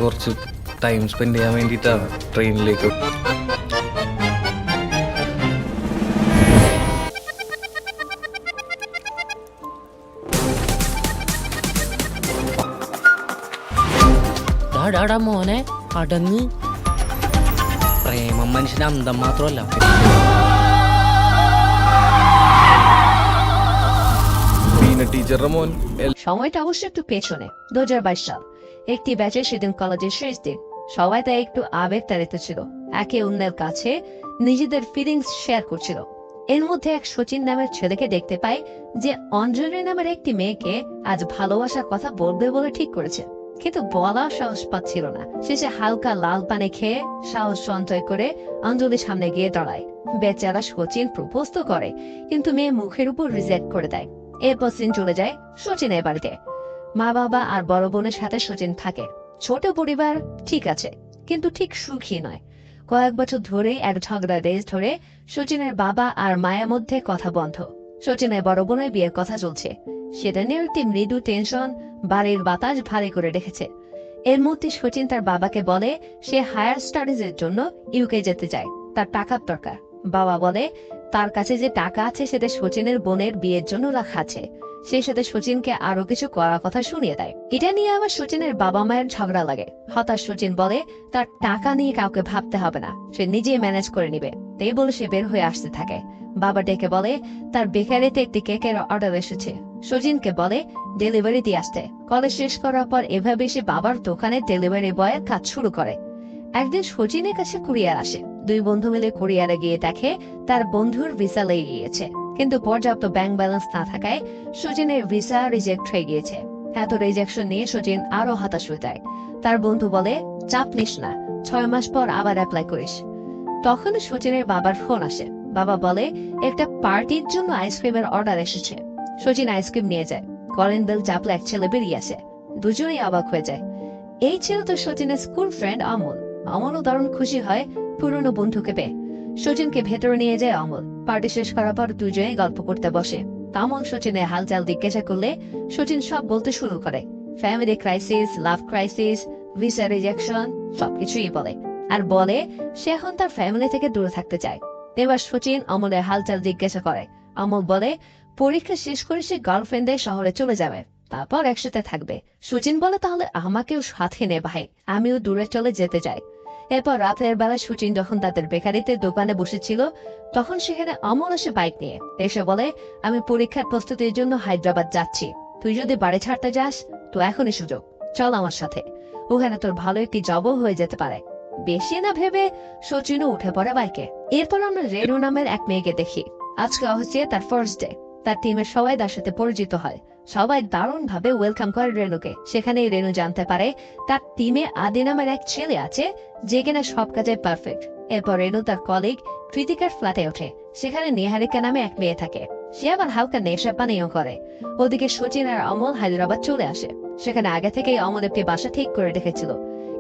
കുറച്ച് time spend ചെയ്യാൻ വേണ്ടിയിട്ടാണ് ട്രെയിനിലേക്ക്. മോനെ അടങ്ങ്. പ്രേമം മനുഷ്യന് അന്തം മാത്രമല്ല. টিচারের মন সময়টা অবশ্য একটু পেছনে 2022 সাল। একটি ব্যাচে সেদিন কলেজের শেষ দিন। সবাই তাই একটু আবেগ তাড়িত ছিল, একে অন্যের কাছে নিজেদের ফিলিংস শেয়ার করছিল। এর মধ্যে এক সচিন নামের ছেলেকে দেখতে পায় যে অঞ্জলি নামের একটি মেয়েকে আজ ভালোবাসার কথা বলবে বলে ঠিক করেছে, কিন্তু বলার সাহস পাচ্ছিল না। শেষে হালকা লাল পানি খেয়ে সাহস সঞ্চয় করে অঞ্জলির সামনে গিয়ে দাঁড়ায়। বেচারা সচিন প্রপোজ তো করে, কিন্তু মেয়ে মুখের উপর রিজেক্ট করে দেয়। এরপর সিন চলে যায় সচিনের বাড়িতে। মা বাবা আর বড় বোনের সাথে সচিন থাকে। ছোট পরিবার ঠিক আছে, কিন্তু ঠিক সুখী নয়। কয়েক বছর ধরে এক ঝগড়া রেস ধরে সচিনের বাবা আর মায়ের মধ্যে কথা বন্ধ। সচিনের বড় বোনের বিয়ের কথা চলছে, সেটা নিয়ে একটি মৃদু টেনশন বাড়ির বাতাস ভারী করে রেখেছে। এর মধ্যে সচিন তার বাবাকে বলে সে হায়ার স্টাডিজ এর জন্য ইউকে যেতে চায়, তার টাকার দরকার। বাবা বলে তার কাছে যে টাকা আছে সেটা সচিনের বোনের বিয়ের জন্য রাখা আছে, সেই সাথে সচিনকে আরো কিছু করার কথা শুনিয়ে দেয়। এটা নিয়ে আবার সচিনের বাবা মায়ের ঝগড়া লাগে। হতাশ সচিন বলে তার টাকা নিয়ে কাউকে ভাবতে হবে না, সে নিজেই ম্যানেজ করে নিবে। তাই বলে সে বের হয়ে আসতে থাকে। বাবা ডেকে বলে তার বেকারিতে একটি কেকের অর্ডার এসেছে, সচিনকে বলে ডেলিভারি দিয়ে আসতে। কলেজ শেষ করার পর এভাবে সে বাবার দোকানে ডেলিভারি বয়ের কাজ শুরু করে। একদিন সচিনের কাছে কুরিয়ার আসে। দুই বন্ধু মিলে কুরিয়ারে গিয়ে দেখে তার বন্ধুর ভিসা লেগে গিয়েছে, কিন্তু পর্যাপ্ত ব্যাংক ব্যালেন্স না থাকায় সচিনের ভিসা রিজেক্ট হয়ে গিয়েছে। এত রিজেকশন নিয়ে সচিন আরো হতাশ হয়ে যায়। তার বন্ধু বলে চাপ নিস না, 6 মাস পর আবার অ্যাপ্লাই করিস। তখন সচিনের বাবার ফোন আসে। বাবা বলে একটা পার্টির জন্য আইসক্রিমের অর্ডার এসেছে। সচিন আইসক্রিম নিয়ে যায়। কলিং বেল চাপলে এক ছেলে বেরিয়ে আসে। দুজনেই অবাক হয়ে যায়। এই ছিল তো সচিনের স্কুল ফ্রেন্ড অমল। অমলও দারুণ খুশি হয় পুরনো বন্ধুকে পেয়ে। সচিনকে ভেতরে নিয়ে যায় অমল। পার্টি শেষ করার পর দুজনেই গল্প করতে বসে। অমল সচিনের হালচাল জিজ্ঞাসা করলে সচিন সব বলতে শুরু করে। ফ্যামিলি ক্রাইসিস, লাভ ক্রাইসিস, ভিসা রিজেকশন সবকিছুই বলে। আর বলে সে এখন তার ফ্যামিলি থেকে দূরে থাকতে চায়। এবার সচিন অমলের হালচাল জিজ্ঞাসা করে। অমল বলে পরীক্ষা শেষ করে সে গার্লফ্রেন্ডের শহরে চলে যাবে, তারপর একসাথে থাকবে। সচিন বলে তাহলে আমাকেও সাথে নে ভাই, আমিও দূরে চলে যেতে চাই। এরপর রাতের বেলা সচিন যখন তাদের বেকারিতে দোকানে বসেছিল, তখন সেখানে অমল আসে বাইক নিয়ে। এসে বলে আমি পরীক্ষার প্রস্তুতির জন্য হায়দ্রাবাদ যাচ্ছি, তুই যদি বাড়ি ছাড়তে যাস তো এখনই সুযোগ, চল আমার সাথে, ওখানে তোর ভালো একটি জবও হয়ে যেতে পারে। বেশি না ভেবে সচিনও উঠে পড়ে বাইকে। এরপর আমরা রেনু নামের এক মেয়েকে দেখি। আজকে হচ্ছে তার ফার্স্ট ডে। তার টিমের সবাই তার সাথে পরিচিত হয়। সবাই দারুণ ভাবে ওয়েলকাম করে রেনুকে। সেখানেই রেনু জানতে পারে তার টিমে আদি নামের এক ছেলে আছে যে কিনা সব কাজে পারফেক্ট। এরপর রেনু তার কলিগ কৃতিকার ফ্ল্যাটে ওঠে। সেখানে নিহারিকা নামে এক মেয়ে থাকে, সে আবার হালকা নেশা পানীয় করে। ওদিকে সচিন আর অমল হায়দ্রাবাদ চলে আসে। সেখানে আগে থেকেই অমল একটি বাসা ঠিক করে রেখেছিল,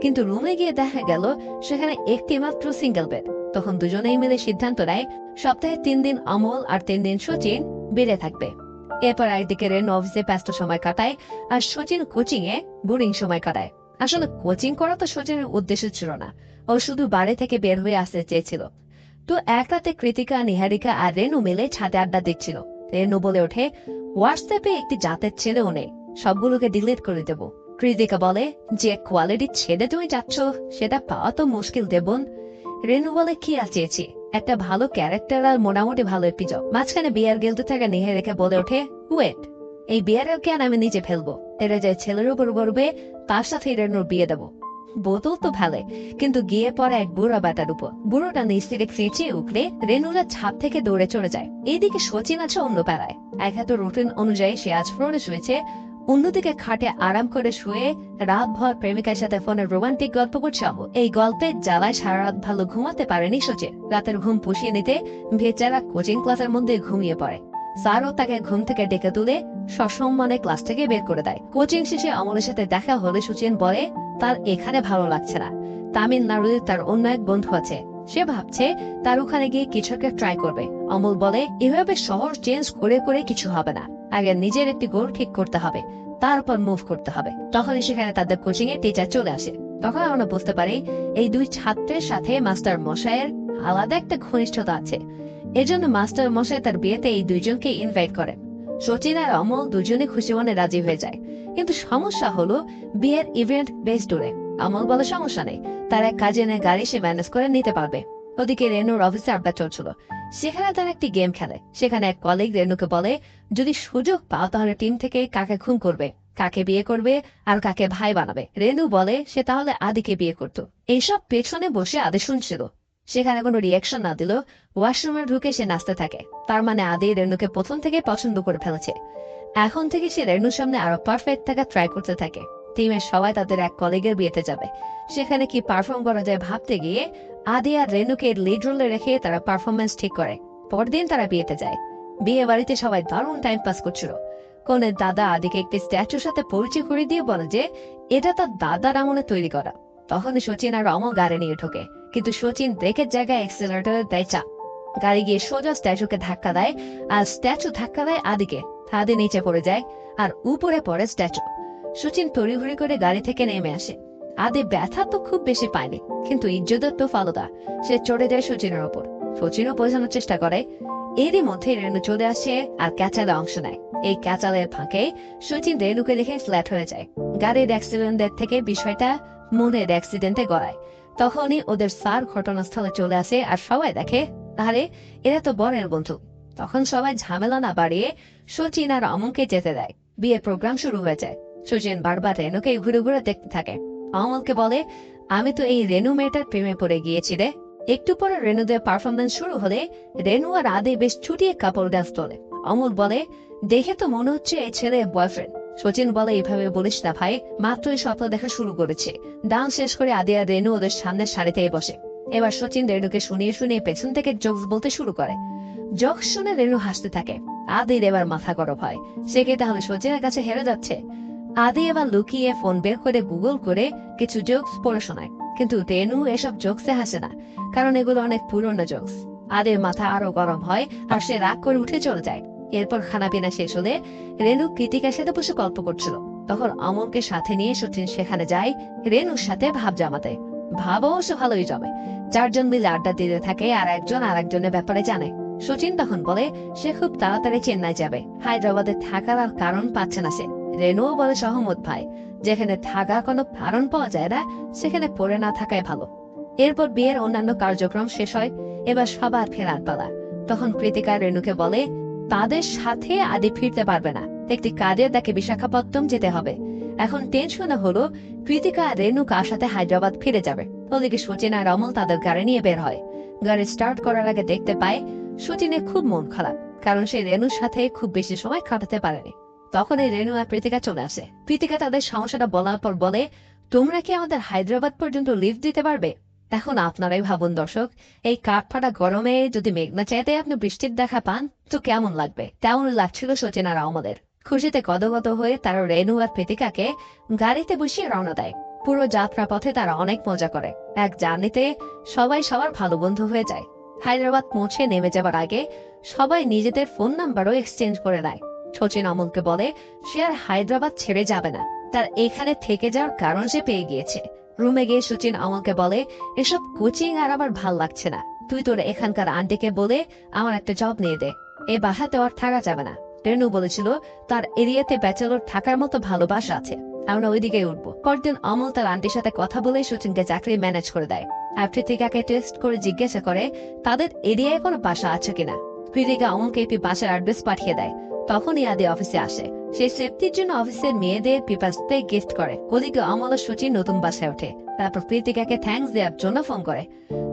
কিন্তু রুমে গিয়ে দেখা গেল সেখানে একটি মাত্র সিঙ্গেল বেড। তখন দুজনেই মিলে সিদ্ধান্ত নেয় সপ্তাহে 3 দিন অমল আর 3 দিন সচিন বেড়ে থাকবে। এরপর একদিকে রেনু অফিসে ব্যস্ত সময় কাটায় আর সচিন কোচিং এ বোরিং সময় কাটায়। আসলে কোচিং করা তো সচিনের উদ্দেশ্য ছিল না, ও শুধু বাড়ি থেকে বের হয়ে আসতে চেয়েছিল। তো এক রাতে কৃতিকা, নিহারিকা আর রেনু মিলে ছাদে আড্ডা দিচ্ছিল। রেনু বলে ওঠে হোয়াটসঅ্যাপে একটি জাতের ছেলেও নেই, সবগুলোকে ডিলিট করে দেবো। কৃতিকা বলে যে কোয়ালিটির ছেলে তুমি যাচ্ছ সেটা পাওয়া তো মুশকিল দেবন। রেনু বলে কি আর চেয়েছি, একটা ভালো ক্যারেক্টার আর মোটামুটি ভালো একটি জব। মাঝখানে বিয়ার গেলতে থাকা নিহারিকা বলে ওঠে ওয়েট, এই বিয়ারের ক্যান আমি নিজে ফেলবো, এরা যে ছেলের উপর বলবে তার সাথে রেনুর বিয়ে দেবো। বোতল তো ভালো, কিন্তু গিয়ে পরে এক বুড়া বাটার উপর। বুড়োটা নিচ থেকে চেঁচিয়ে উঠলে রেনুরা ছাদ থেকে দৌড়ে চলে যায়। এইদিকে সচিন আছে অন্য পাড়ায়। এক হাতে রুটিন অনুযায়ী সে আজ ফ্লোরে শুয়েছে, অন্যদিকে খাটে আরাম করে শুয়ে রাত ভর প্রেমিকার সাথে ফোনে রোমান্টিক গল্প করছে অমল। এই গল্পের জ্বালায় সারা রাত ভালো ঘুমাতে পারেনি সচিন। রাতের ঘুম পুষিয়ে নিতে বেচারা কোচিং ক্লাসের মধ্যে ঘুমিয়ে পড়ে। স্যারও তাকে ঘুম থেকে ডেকে তুলে সসম্মানে ক্লাস থেকে বের করে দেয়। কোচিং শেষে অমলের সাথে দেখা হলে সচিন বলে তার এখানে ভালো লাগছে না, তামিলনাড়ুতে তার অন্য এক বন্ধু আছে, সে ভাবছে তার ওখানে গিয়ে কিছু একটা ট্রাই করবে। অমল বলে এভাবে শহর চেঞ্জ করে করে কিছু হবে না, আগে নিজের একটি গোল ঠিক করতে হবে, তারপর মুভ করতে হবে। তখনই সেখানে তাদের কোচিং এ টিচার চলে আসে। তখন আমরা বুঝতে পারি এই দুই ছাত্রের সাথে মাস্টার মশাইয়ের আলাদা একটা ঘনিষ্ঠতা আছে। এজন্য মাস্টার মশাই তার বিয়েতে এই দুইজনকে ইনভাইট করেন। সচিন আর অমল দুজনে খুশি মনে রাজি হয়ে যায়, কিন্তু সমস্যা হলো বিয়ের ইভেন্ট বেস ডোরে। অমল বলে সমস্যা নেই, তার এক কাজিনের গাড়ি সে ম্যানেজ করে নিতে পারবে। ওদিকে রেনুর অফিসে আড্ডা চলছিল, সেখানে তার একটি গেম খেলে। সেখানে এক কলিগ রেনুকে বলে, যদি সুযোগ পাও তাহলে টিম থেকে কাকে খুন করবে, কাকে বিয়ে করবে আর কাকে ভাই বানাবে। রেনু বলে সে তাহলে আদিকে বিয়ে করত। এইসব পেছনে বসে আদি শুনছিল, সেখানে কোনো রিয়াকশন না দিল। ওয়াশরুমে ঢুকে সে নাচতে থাকে। তার মানে আদি রেনুকে প্রথম থেকে পছন্দ করে ফেলেছে। এখন থেকে সে রেনুর সামনে আরো পারফেক্ট থাকা ট্রাই করতে থাকে। টিমের সবাই তাদের এক কলিগের বিয়েতে যাবে, সেখানে কি পারফর্ম করা যায় ভাবতে গিয়ে আদি আর রেনুকে লিড রোলে রেখে তারা পারফরমেন্স ঠিক করে। পরদিন তারা বিয়েতে যায়। বিয়ে বাড়িতে সবাই দারুণ টাইম পাস করছিল। কনের দাদা আদিকে একটি স্ট্যাচুর সাথে পরিচয় করে দিয়ে বলে যে এটা তার দাদার আমলে তৈরি করা। তখন সচিন আর অমল গাড়ি নিয়ে ঢোকে, কিন্তু সচিন ব্রেকের জায়গায় এক্সেলারেটর দেয় চাপ। গাড়ি গিয়ে সোজা স্ট্যাচুকে ধাক্কা দেয়, আর স্ট্যাচু ধাক্কা দেয় আদিকে। আদি নিচে পড়ে যায় আর উপরে পড়ে স্ট্যাচু। সচিন তড়িঘড়ি করে গাড়ি থেকে নেমে আসে। আদি ব্যথা তো খুব বেশি পায়নি, কিন্তু ইজ্জতের তো ফালুদা, সে চড়ে যায় সচিনের ওপর। সচিনও বোঝানোর চেষ্টা করে। এরই মধ্যে রেনু চলে আসে আর ক্যাচালে অংশ নেয়। এই ক্যাচালের ফাঁকে সচিন রেনুকে দেখে ফ্ল্যাট হয়ে যায়। গাড়ির অ্যাক্সিডেন্টের থেকে বিষয়টা মনের অ্যাক্সিডেন্টে গড়ায়। তখনই ওদের স্যার ঘটনাস্থলে চলে আসে আর সবাই দেখে আরে এরা তো বরের বন্ধু। তখন সবাই ঝামেলা না বাড়িয়ে সচিন আর অমলকে যেতে দেয়। বিয়ের প্রোগ্রাম শুরু হয়ে যায়। সচিন বারবার রেনুকে ঘুরে ঘুরে দেখতে থাকে। অমলকে বলে, আমি তো এই রেনু মেয়েটার প্রেমে পড়ে গিয়েছি রে। একটু পরে রেনুদের পারফরমেন্স শুরু হলে রেনু আর আদি বেশ ছুটিয়ে কাপড় ডান্স তোলে। অমল বলে, দেখে তো মনে হচ্ছে এই ছেলে বয়ফ্রেন্ড। সচিন বলে, এইভাবে বলিস না ভাই, মাত্রই স্বপ্ন দেখা শুরু করেছে। ডান্স শেষ করে আদি আর রেনু ওদের সামনের সারিতেই বসে। এবার সচিন রেনুকে শুনিয়ে শুনিয়ে পেছন থেকে জোকস বলতে শুরু করে। জোকস শুনে রেনু হাসতে থাকে। আদির এবার মাথা গরম হয়, সে কি তাহলে সচিনের কাছে হেরে যাচ্ছে? আদি এবার লুকিয়ে ফোন বের করে গুগল করে কিছু জোকস পড়ে শোনায়, কিন্তু রেনু এসব জোকসে হাসে না, কারণ এগুলো অনেক পুরনো জোকস। আদির মাথা আরো গরম হয় আর সে রাগ করে উঠে চলে যায়। এরপর খানা পিনা শেষ হলে রেনু কৃতিকার সাথে বসে গল্প করছিল। তখন অমলকে সাথে নিয়ে সচিন সেখানে যায় রেনুর সাথে ভাব জমাতে। ভাব অবশ্য ভালোই জমে, চারজন মিলে আড্ডা দিতে থাকে আর একজন আর একজনের ব্যাপারে জানে। সচিন তখন বলে সে খুব তাড়াতাড়ি চেন্নাই যাবে, হায়দ্রাবাদে থাকার আর কারণ পাচ্ছে না সে। রেনুও বলে সহমত ভাই, যেখানে থাকা কোনো কারণ পাওয়া যায় না সেখানে পড়ে না থাকাই ভালো। এরপর বিয়ের অন্যান্য কার্যক্রম শেষ হয়। এবার সবার ফেরার পালা। তখন কৃতিকা রেনুকে বলে তাদের সাথে আদি ফিরতে পারবে না, একটি কাজে তাকে বিশাখাপত্তনম যেতে হবে। এখন টেনশন হলো কৃতিকা রেনু কার সাথে হায়দ্রাবাদ ফিরে যাবে। ওদিকে সচিন আর অমল তাদের গাড়ি নিয়ে বের হয়। গাড়ি স্টার্ট করার আগে দেখতে পায় সচিনের খুব মন খারাপ, কারণ সে রেনুর সাথে খুব বেশি সময় কাটাতে পারেনি। তখন এই রেনু আর কৃতিকা চলে আসে। কৃতিকা তাদের সমস্যাটা বলার পর বলে, তোমরা কি আমাদের হায়দ্রাবাদ পর্যন্ত লিফট দিতে পারবে? এখন আপনারাই ভাবুন দর্শক, এই কাঠফাটা গরমে যদি মেঘনা চাইতে আপনি বৃষ্টির দেখা পান তো কেমন লাগবে। তেমন লাগছিল সচিন আর অমলের। খুশিতে গদগদ হয়ে তারা রেনু আর কৃতিকাকে গাড়িতে বসিয়ে রওনা দেয়। পুরো যাত্রা পথে তারা অনেক মজা করে। এক জার্নিতে সবাই সবার ভালো বন্ধু হয়ে যায়। হায়দ্রাবাদ পৌঁছে নেমে যাবার আগে সবাই নিজেদের ফোন নাম্বারও এক্সচেঞ্জ করে নেয়। সচিন অমলকে বলে সে আর হায়দ্রাবাদ ছেড়ে যাবে না, তার এখানে থেকে যাওয়ার কারণ সে পেয়ে গিয়েছে। রুমে গিয়ে সচিন অমলকে বলে এসব কোচিং আর আমার ভাল লাগছে না, তুই তোর এখানকার আন্টিকে বলে আমার একটা জব নিয়ে দে, এই বাসাতে আর থাকা যাবে না। রেনু বলেছিল তার এরিয়াতে ব্যাচেলর থাকার মতো ভালোবাসা আছে, আমরা ওইদিকে উঠবো। পরদিন অমল তার আন্টির সাথে কথা বলে সচিনকে চাকরি ম্যানেজ করে দেয়। আর কৃতিকাকে টেস্ট করে জিজ্ঞাসা করে তাদের এরিয়ায় কোনো বাসা আছে কিনা। কৃতিকা অমলকে একটি বাসার অ্যাড্রেস পাঠিয়ে দেয়। তখনই আদি অফিসে আসে। সেই সেফটির জন্য অফিসের মেয়েদের পিপাস পে গিফট করে। ওদিকে অমল ও সচিন নতুন বাসায় ওঠে। তারপর কৃতিকাকে থ্যাঙ্কস দেওয়ার জন্য ফোন করে।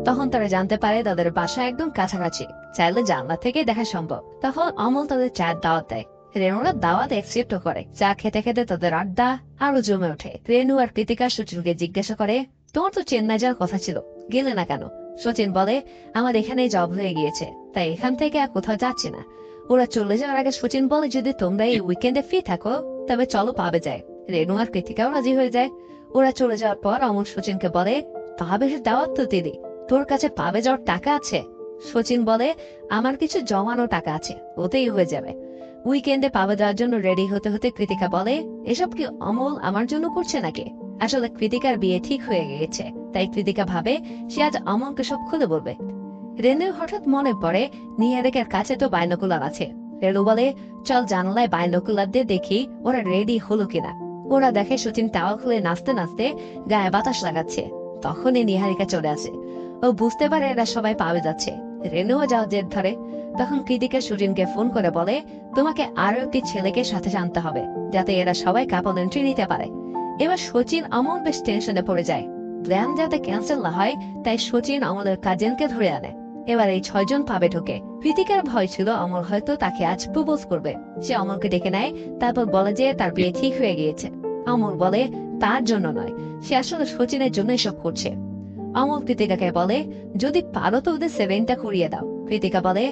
তখন তারা জানতে পারে তাদের বাসা একদম কাছাকাছি, চাইলে জানলা থেকে দেখা সম্ভব। তখন অমল তাদের চায়ের দাওয়াত দেয়। রেনুরা দাওয়াত অ্যাকসেপ্ট করে। চা খেতে খেতে তাদের আড্ডা আরো জমে ওঠে। রেনু আর কৃতিকা সচিনকে জিজ্ঞাসা করে তোমার তো চেন্নাই যাওয়ার কথা ছিল, গেলে না কেন? সচিন বলে আমার এখানেই জব হয়ে গিয়েছে, তাই এখান থেকে আর কোথাও যাচ্ছি না। ওরা চলে যাওয়ার আগে সচিন বলে যদি তোমরা এই উইকেন্ডে ফ্রি থাকো তবে চলো পাবে যায়। রেনু আর কৃতিকাও রাজি হয়ে যায়। ওরা চলে যাওয়ার পর অমল সচিনকে বলে পাবে দাওয়াত তো দিদি, তোর কাছে পাবে যাওয়ার টাকা আছে? সচিন বলে আমার কিছু জমানো টাকা আছে, ওতেই হয়ে যাবে। উইকেন্ডে পাবে যাওয়ার জন্য রেডি হতে হতে কৃতিকা বলে এসব কি অমল আমার জন্য করছে নাকি? আসলে কৃতিকার বিয়ে ঠিক হয়ে গিয়েছে, তাই কৃতিকা ভাবে সে আজ অমলকে সব খুলে বলবে। রেনুর হঠাৎ মনে পড়ে নিহারিকার কাছে তো বাইনোকুলার আছে। রেনু বলে, চল জানালায় বাইনোকুলার দিয়ে দেখি ওরা রেডি হলো কিনা। ওরা দেখে সচিন টাওয়াল খুলে নাচতে নাচতে গায়ে বাতাস লাগাচ্ছে। তখনই নিহারিকা চলে আসে। ও বুঝতে পারে এরা সবাই পাবে যাচ্ছে। রেনুও যাওয়ার জেদ ধরে। তখন কৃতিকা সচিনকে ফোন করে বলে, তোমাকে আরো একটি ছেলেকে সাথে জানতে হবে, যাতে এরা সবাই কাপল এন্ট্রি নিতে পারে। এবার সচিন অমল বেশ টেনশনে পড়ে যায়। প্ল্যান যাতে ক্যান্সেল না হয়, তাই সচিন অমলের কাজিনকে ধরে আনে। এবার এই 6 জন পাবে ঢোকে। কৃতিকার ভয় ছিল অমল হয়তো তাকে আজ প্রপোজ করবে। সে অমলকে ডেকে নেয়, তারপর বলে যে তার বিয়ে ঠিক হয়ে গিয়েছে। অমল বলে তার জন্য নয়, সে আসলে সচিনের জন্য এসব করছে। অমল কৃতিকাকে বলে, যদি পারো তো ওদের সেভেনটা করিয়ে দাও। কৃতিকা বলে,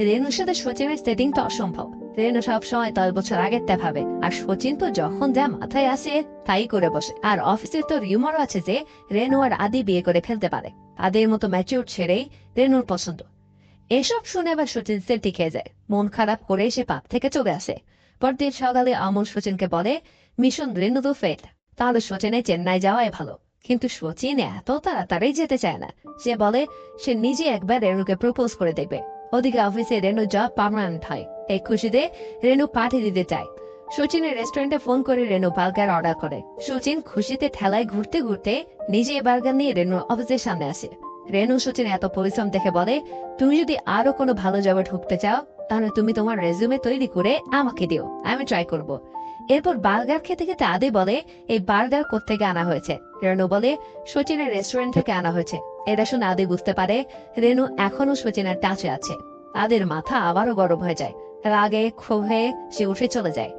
রেনুর সাথে সচিনের সেটিং তো অসম্ভব। রেনু সবসময় 10 বছর আগেরটা ভাবে, আর সচিন তো যখন যা মাথায় আসে তাই করে বসে। আর অফিসে তো রিউমারও আছে যে রেনু আর আদি বিয়ে করে ফেলতে পারে। আদির মতো ম্যাচিউর ছেড়েই রেনুর পছন্দ। এসব শুনে আবার সচিন সেলটি খেয়ে যায়। মন খারাপ করে সে পাপ থেকে চলে আসে। পরদিন সকালে অমল সচিনকে বলে, মিশন রেনু তো ফেল, তাহলে সচিনে চেন্নাই যাওয়াই ভালো। কিন্তু সচিন এত তাড়াতাড়ি যেতে চায় না। সে বলে সে নিজে একবার রেনুকে প্রপোজ করে দেখবে। ওদিকে অফিসে রেনু জব পার্মানেন্ট হয়। এই খুশিতে রেনু পার্টি দিতে চায়। সচিনের রেস্টুরেন্টে ফোন করে রেনু বার্গার অর্ডার করে। সচিন খুশিতে ঠেলায় ঘুরতে ঘুরতে নিজে বার্গার নিয়ে রেনুর অফিসের সামনে আসে। রেনু সচিন এত পরিশ্রম দেখে বলে, তুমি যদি আরো কোনো ভালো জবে ঢুকতে চাও, তাহলে তুমি তোমার রেজুমে তৈরি করে আমাকে দিও, আমি ট্রাই করব। এরপর বার্গার খেতে খেতে আদি বলে, এই বার্গার কোত্থেকে আনা হয়েছে? রেনু বলে, সচিনের রেস্টুরেন্ট থেকে আনা হয়েছে। এটা শুনে আদি বুঝতে পারে রেনু এখনো সচিনের টাচে আছে। আদির মাথা আবারও গরম হয়ে যায়। রাগে ক্ষোভে সে উঠে চলে যায়।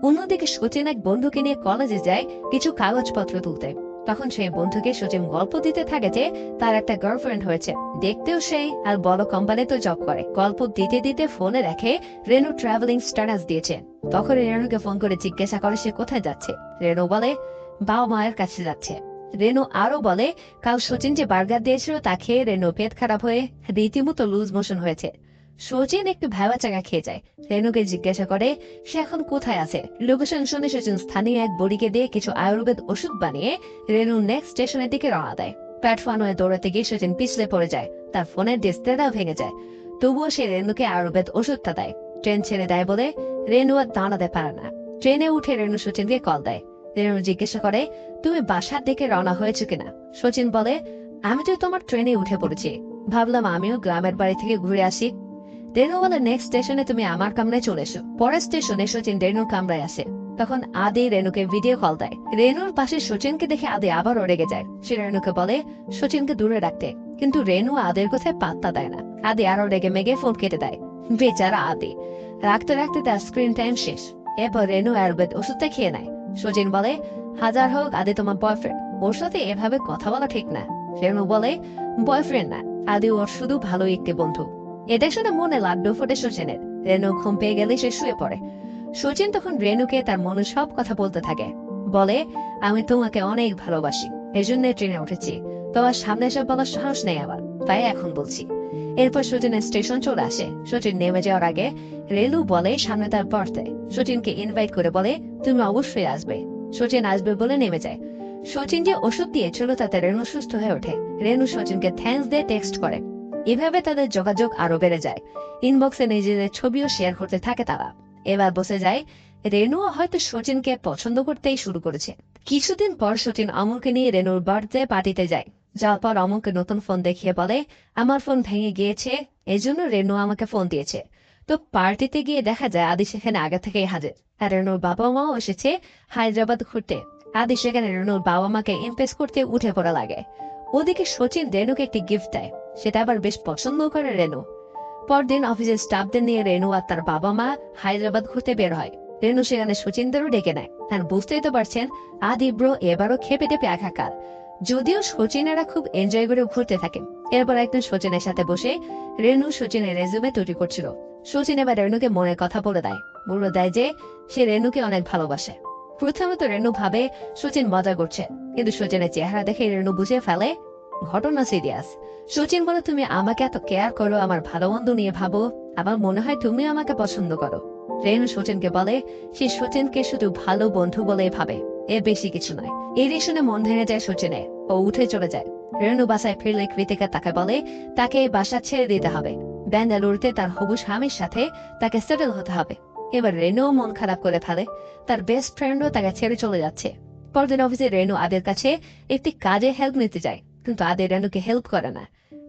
অন্যদিকে সচিন এক বন্ধুকে নিয়ে কলেজে যায় কিছু কাগজপত্র তুলতে। তখন সেই বন্ধুকে সচিন গল্প দিতে থাকে যে তার একটা গার্লফ্রেন্ড হয়েছে, দেখতেও সেই, আর বড় কোম্পানিতে জব করে। গল্প দিতে দিতে ফোনে দেখে রেনু ট্রাভেলিং স্ট্যাটাস দিয়েছে। তখন রেনুকে ফোন করে জিজ্ঞাসা করে সে কোথায় যাচ্ছে। রেনু বলে বাবা মায়ের কাছে যাচ্ছে। রেনু আরো বলে, কাল সচিন যে বার্গার দিয়েছিল তা খেয়ে রেনু পেট খারাপ হয়ে রীতিমতো লুজ মোশন হয়েছে। সচিন একটু ভেবা চাকা খেয়ে যায়। রেনুকে জিজ্ঞাসা করে সে এখন কোথায় আছে। লোকেশন শুনে সচিন স্থানীয় এক বুড়িকে দিয়ে কিছু আয়ুর্বেদ ওষুধ বানিয়ে রেনু নেক্সট স্টেশনের দিকে রওনা দেয়। প্ল্যাটফর্ম হয়ে দৌড়াতে গিয়ে সচিন পিছলে পড়ে যায়। তার ফোনের ডিসপ্লেটাও ভেঙে যায়। তবুও সে রেনুকে আয়ুর্বেদ ওষুধটা দেয়। ট্রেন ছেড়ে দেয় বলে রেনু আর দাঁড়াতে পারে না। ট্রেনে উঠে রেনু সচিনকে কল দেয়। রেনু জিজ্ঞাসা করে, তুমি বাসার দিকে রওনা হয়েছে কিনা। সচিন বলে, আমি তো তোমার ট্রেনে উঠে পড়েছি, ভাবলাম আমিও গ্রামের বাড়ি থেকে ঘুরে আসি। রেনু বলে, নেক্সট স্টেশনে তুমি আমার কামরায় চলে এসো। পরের স্টেশনে সচিন রেনুর কামরায় আসে। তখন আদি রেনুকে ভিডিও কল দেয়। রেনুর পাশে সচিনকে দেখে আদি আবারও রেগে যায়। সে রেনুকে বলে সচিনকে দূরে রাখতে, কিন্তু রেনু আদির কথায় পাত্তা দেয় না। আদি আরো রেগে মেগে ফোন কেটে দেয়। বেচারা আদি রাখতে রাখতে তার স্ক্রিন টাইম শেষ। এরপর রেনু আয়ুর্বেদ ওষুধটা খেয়ে নেয়। সচিন বলে, হাজার হোক আদি তোমার বয়ফ্রেন্ড, ওর সাথে এভাবে কথা বলা ঠিক না। রেনু বলে, বয়ফ্রেন্ড না, আদি ওর শুধু ভালো একটি বন্ধু। এটা শুনে মনে লাড্ডু ফোটে সচিনের। রেনু ঘুম পেয়ে গেলে সে শুয়ে পড়ে। সচিন তখন রেনুকে তার মনে সব কথা বলতে থাকে। বলে, আমি তোমাকে অনেক ভালোবাসি, এজন্য ট্রেনে উঠেছি। তোমার সামনে এসে বলার সাহস নেই আমার, তাই এখন বলছি। এরপর সচিনের স্টেশন চলে আসে। সচিন নেমে যাওয়ার আগে রেলু বলে সামনে তার বার্থডে। সচিনকে ইনভাইট করে বলে, তুমি অবশ্যই আসবে। সচিন আসবে বলে নেমে যায়। সচিন যে ওষুধ দিয়েছিল তাতে রেনু সুস্থ হয়ে ওঠে। রেনু সচিনকে থ্যাঙ্কস দিয়ে টেক্সট করে। এভাবে তাদের যোগাযোগ আরো বেড়ে যায়। ইনবক্সে নিজেদের ছবিও শেয়ার করতে থাকে তারা। এবার বসে যায় রেনুও হয়তো সচিনকে পছন্দ করতেই শুরু করেছে। কিছুদিন পর সচিন অমলকে নিয়ে রেনুর বার্থডে পার্টিতে যায়। যাওয়ার পর অমলকে নতুন ফোন দেখিয়ে বলে, আমার ফোন ভেঙে গিয়েছে, এজন্য রেনু আমাকে ফোন দিয়েছে। তো পার্টিতে গিয়ে দেখা যায় আদি সেখানে আগে থেকেই হাজির। আর রেনুর বাবা মাও এসেছে হায়দ্রাবাদ ঘুরতে। আদি সেখানে রেনুর বাবা মাকে ইমপ্রেস করতে উঠে পড়া লাগে। ওদিকে সচিন রেনুকে একটি গিফট দেয়, সেটা আবার বেশ পছন্দ করে রেনু। পরদিন অফিসের স্টাফদের নিয়ে রেনু আর তার বাবা মা হায়দ্রাবাদ ঘুরতে বের হয়। রেনু সেখানে সচিনদেরও ডেকে নেয়। আর বুঝতেই তো পারছেন আদি ব্রো এবারও খেপে টেপে একাকার। যদিও সচিনেরা খুব এনজয় করে ঘুরতে থাকে। এরপর একদিন সচিনের সাথে বসে রেনু সচিনের রেজুমে তৈরি করছিল। সচিন এবার রেনুকে মনের কথা বলে দেয় যে সে রেনুকে অনেক ভালোবাসে। প্রথমে তো রেনু ভাবে সচিন মজা করছে, কিন্তু সচিনের চেহারা দেখে রেনু বুঝে ফেলে ঘটনা সিরিয়াস। সচিন বলে, তুমি আমাকে এত কেয়ার করো, আমার ভালো মন্দ নিয়ে ভাবো, আমার মনে হয় তুমি আমাকে পছন্দ করো। রেনু সচিনকে বলে সে সচিনকে শুধু ভালো বন্ধু বলেই ভাবে। এর বেশি কিছু নয়। এই শুনে মন ভেঙে যায় সচিনে। ও উঠে চলে যায়। রেনু বাসায় ফিরলে কৃতিকা তাকে বলে তাকে এই বাসা ছেড়ে দিতে হবে। বেঙ্গালুরুতে তার হবু স্বামীর সাথে তাকে সেটেল হতে হবে। এবার রেনু মন খারাপ করে ফেলে। তার বেস্ট ফ্রেন্ডও তাকে ছেড়ে চলে যাচ্ছে। পরদিন অফিসে রেনু আদের কাছে একটি কাজে হেল্প নিতে যায়, কিন্তু আদের রেনুকে হেল্প করে না।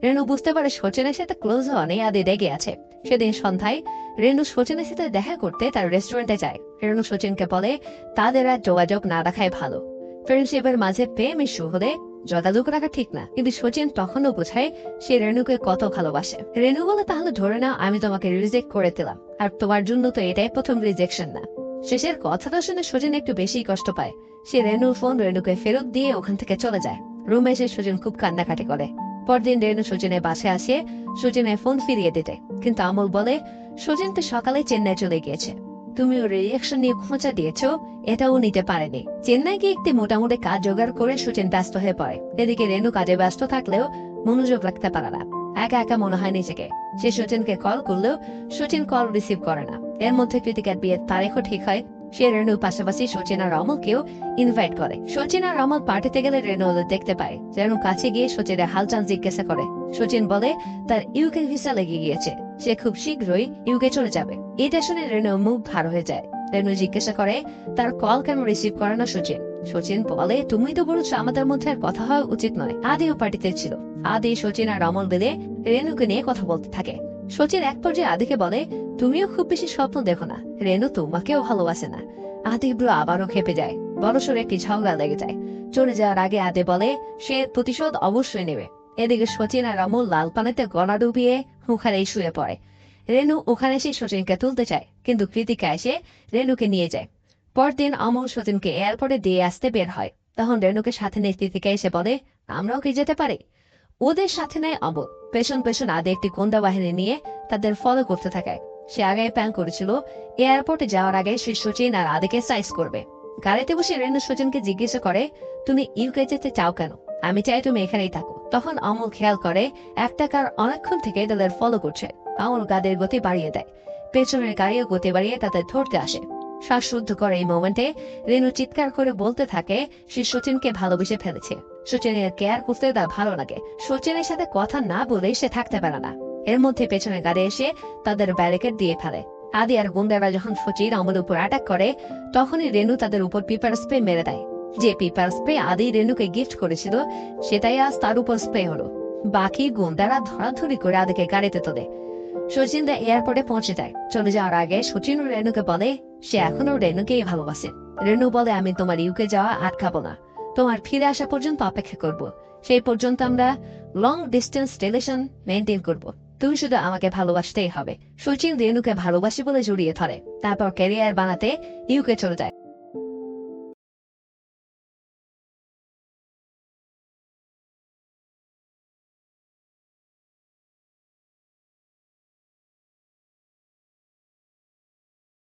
রেনু বুঝতে পারে সচিনের সাথে ক্লোজ হওয়া নেই, আদে রেগে আছে। সেদিন সন্ধ্যায় রেনু সচিনের সাথে দেখা করতে তার রেস্টুরেন্টে যায়। রেনু সচিনকে বলে তাদের আর যোগাযোগ না রাখাই ভালো। ফ্রেন্ডশিপের মাঝে প্রেম ইস্যু হলে যোগাযোগ রাখা ঠিক না, কিন্তু সচিন তখনও বোঝায় সে রেনুকে কত ভালোবাসে। রেনু বলে তাহলে ধরে নাও আমি তোমাকে রিজেক্ট করে দিলাম, আর তোমার জন্য তো এটাই প্রথম রিজেকশন না। শেষের কথাটা শুনে সচিন একটু বেশি কষ্ট পায়। সে রেনুর ফোন রেনুকে ফেরত দিয়ে ওখান থেকে চলে যায়। রুমে এসে সচিন খুব কান্নাকাটি করে। পরদিন রেনু সচিনের বাসায় আসে সচিনের ফোন ফিরিয়ে দিতে, কিন্তু আমল বলে সচিন তো সকালে চেন্নাই চলে গিয়েছে, তুমি ওর রিয়াকশন নিয়ে খোঁচা দিয়েছো, এটাও নিতে পারেনি। চেন্নাই গিয়ে একটি মোটামুটি কাজ জোগাড় করে সচিন ব্যস্ত হয়ে পড়ে। এদিকে রেনু কাজে ব্যস্ত থাকলেও মনোযোগ রাখতে পারে না, একা একা মনে হয় নিজেকে। সে সচিনকে কল করলেও সচিন কল রিসিভ করে না। এর মধ্যে কৃতিকার বিয়ের তারিখও ঠিক হয়। সে রেনুর পাশাপাশি সচিন আর অমলকেও ইনভাইট করে। সচিন আর অমল পার্টিতে গেলে রেনু ওদের দেখতে পায়। রেনু কাছে গিয়ে সচিনের হালচাল জিজ্ঞাসা করে। সচিন বলে তার ইউকে ভিসা লেগে গিয়েছে, সে খুব শীঘ্রই ইউকে চলে যাবে। এটা শুনে রেনু মুখ ভার হয়ে যায়। রেনু জিজ্ঞাসা করে তার কল কেন রিসিভ করে না সচিন। সচিন বলে তুমি তো বলছো আমাদের মধ্যে আর কথা হওয়া উচিত নয়। আদিও পার্টিতে ছিল। আদি সচিন আর অমল মিলে রেনুকে নিয়ে কথা বলতে থাকে। সচিন এক পর্যায়ে আদিকে বলে তুমিও খুব বেশি স্বপ্ন দেখো না, রেনু তোমাকেও ভালোবাসে না। আদি ব্রো আবারও খেপে যায়। বড়সড় একটি ঝগড়া লেগে যায়। চলে যাওয়ার আগে আদে বলে সে প্রতিশোধ অবশ্যই নেবে। এদিকে সচিন আর অমল লাল পানিতে গলা ডুবিয়ে ওখানেই শুয়ে পড়ে। রেনু ওখানে এসে সচিনকে তুলতে চায়, কিন্তু কৃতিকা এসে রেনুকে নিয়ে যায়। পরদিন অমল সচিনকে এয়ারপোর্টে দিয়ে আসতে বের হয়। তখন রেনুকে সাথে নিয়ে কৃতিকা এসে বলে আমরাও কি যেতে পারি। ওদের সাথে নেয় অমল। পেছন পেছন আদে একটি গোয়েন্দা বাহিনী নিয়ে তাদের ফলো করতে থাকে। সে আগে প্ল্যান করেছিল এয়ারপোর্টে যাওয়ার আগে সে সচিন আর আদিকে সাইজ করবে। গাড়িতে বসে রেনু সচিনকে জিজ্ঞাসা করে তুমি ইউকে যেতে চাও কেন, আমি চাই তুমি এখানেই থাকো। তখন অমল খেয়াল করে একটা কার অনেকক্ষণ থেকে তাদের ফলো করছে। অমল গাড়ির গতি বাড়িয়ে দেয়। পেছনের গাড়িও গতি বাড়িয়ে তাদের ধরতে আসে। শ্বাসরুদ্ধ করে এই মোমেন্টে রেনু চিৎকার করে বলতে থাকে সে সচিনকে ভালোবেসে ফেলেছে। সচিনের কেয়ার করতে তার ভালো লাগে। সচিনের সাথে কথা না বলে সে থাকতে পারে না। এর মধ্যে পেছনে গাড়ি এসে তাদের ব্যারিকেড দিয়ে ফেলে। আদি আর গুন্ডারা যখন সচিন অমলের উপর অ্যাটাক করে তখনই রেনু তাদের উপর পিপার স্প্রে মেরে দেয়। যে পিপার স্প্রে আদি রেনুকে গিফট করেছিল সেটাই আজ তার উপর স্প্রে হলো। বাকি গুন্ডারা ধরাধরি করে আদিকে গাড়িতে তোলে। সচিন এয়ারপোর্টে পৌঁছে যায়। চলে যাওয়ার আগে সচিন রেনুকে বলে সে এখনো রেনুকেই ভালোবাসে। রেনু বলে আমি তোমার ইউকে যাওয়া আটকাবো না, তোমার ফিরে আসা পর্যন্ত অপেক্ষা করব। সেই পর্যন্ত আমরা লং ডিস্টেন্স রিলেশন মেনটেন করব। তুমি শুধু আমাকে ভালোবাসতেই হবে। সচিন রেনুকে ভালোবাসি বলে জড়িয়ে ধরে। তারপর ক্যারিয়ার বানাতে ইউকে চলে যায়।